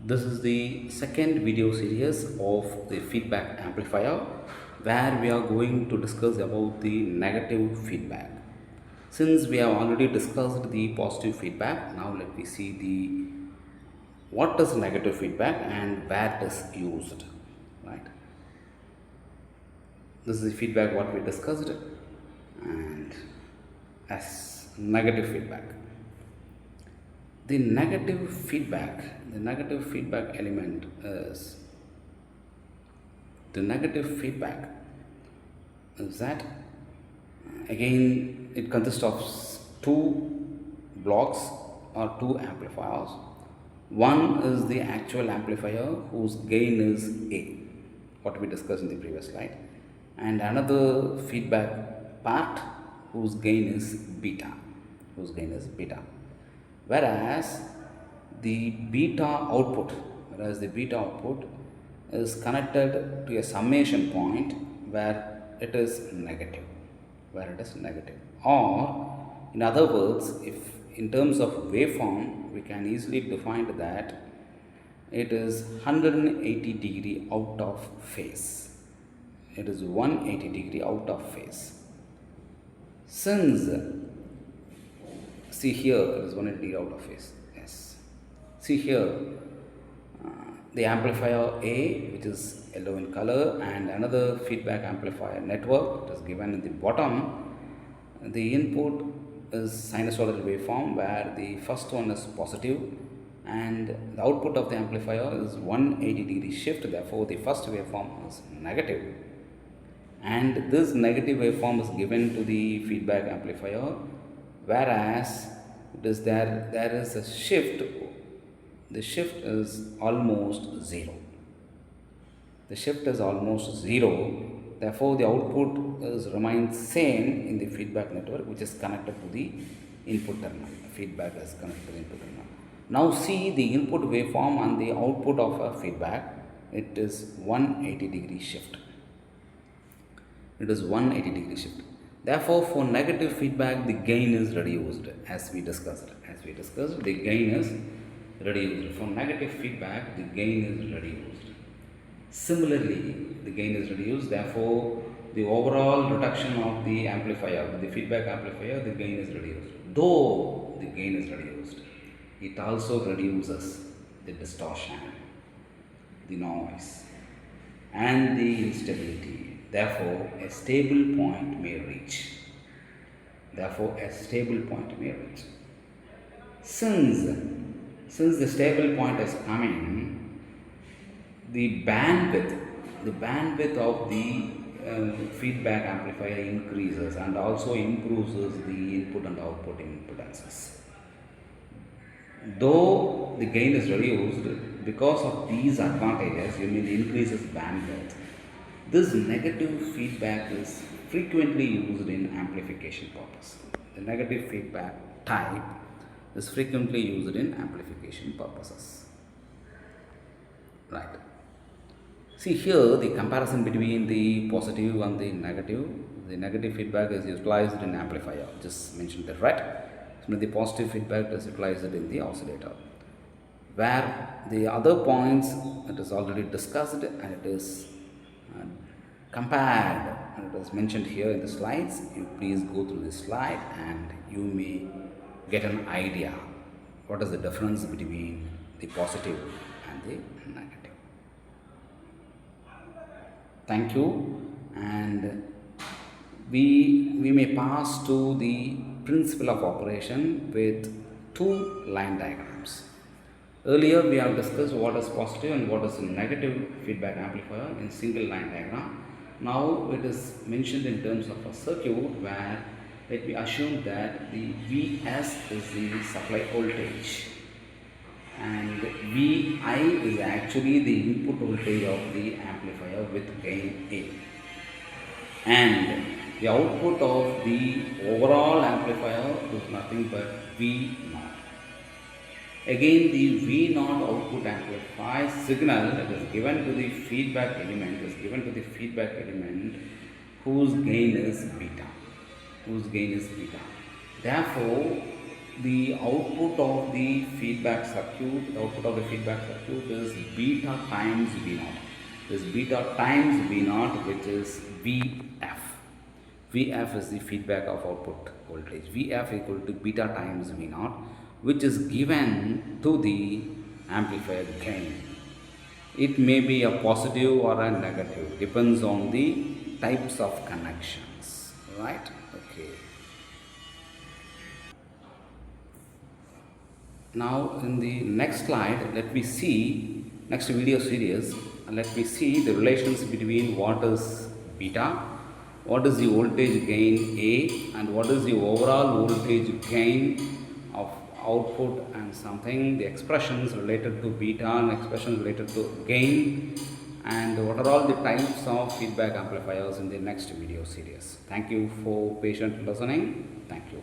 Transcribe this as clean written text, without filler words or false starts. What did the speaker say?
This is the second video series of the feedback amplifier where we are going to discuss about the negative feedback. Since we have already discussed the positive feedback, now let me see the what is negative feedback and where it is used. Right. This is the feedback what we discussed and as negative feedback. The negative feedback element is the negative feedback is that again it consists of two blocks or two amplifiers. One is the actual amplifier whose gain is A, what we discussed in the previous slide, and another feedback part whose gain is beta. Whereas the beta output is connected to a summation point where it is negative, or in other words, if in terms of waveform we can easily define that it is 180 degree out of phase. It is 180 degree out of phase. Since see here it is 180 degree out of phase. Yes. See here the amplifier A, which is yellow in color, and another feedback amplifier network, it is given in the bottom. The input is sinusoidal waveform where the first one is positive and the output of the amplifier is 180 degree shift, therefore the first waveform is negative, and this negative waveform is given to the feedback amplifier, whereas it is there is a shift. The shift is almost zero. Therefore the output remains same in the feedback network, which is connected to the input terminal. Feedback is connected to the input terminal. Now see the input waveform and the output of a feedback, it is 180 degree shift. Therefore, for negative feedback, the gain is reduced, as we discussed. The gain is reduced. For negative feedback, the gain is reduced. Similarly, the gain is reduced. Therefore, the overall reduction of the amplifier, the feedback amplifier, the gain is reduced. Though the gain is reduced, it also reduces the distortion, the noise, and the instability. Therefore, a stable point may reach. Since the stable point is coming, the bandwidth of the feedback amplifier increases and also improves the input and output impedances. Though the gain is reduced, because of these advantages, the increases bandwidth, this negative feedback is frequently used in amplification purpose. The negative feedback type is frequently used in amplification purposes. Right. See here the comparison between the positive and the negative. The negative feedback is utilized in amplifier, just mentioned that, right? So the positive feedback is utilized in the oscillator. Where the other points it is already discussed and it is compared and it is mentioned here in the slides. You please go through this slide and you may get an idea what is the difference between the positive and the negative. Thank you, and we may pass to the principle of operation with two line diagrams. Earlier we have discussed what is positive and what is negative feedback amplifier in single line diagram. Now it is mentioned in terms of a circuit where let me assume that the Vs is the supply voltage and Vi is actually the input voltage of the amplifier with gain A, and the output of the overall amplifier is nothing but V0. Again, the V0 output amplifier signal that is given to the feedback element whose gain is beta. Therefore, the output of the feedback circuit, the output of the feedback circuit is beta times V naught. This beta times V naught, which is Vf. Vf is the feedback of output voltage. Vf equal to beta times V naught, which is given to the amplifier gain. It may be a positive or a negative, depends on the types of connections, right? Okay. Now in the next slide, let me see, next video series, let me see the relations between what is beta, what is the voltage gain A, and what is the overall voltage gain of output and something, the expressions related to beta and expressions related to gain, and what are all the types of feedback amplifiers in the next video series. Thank you for patient listening. Thank you.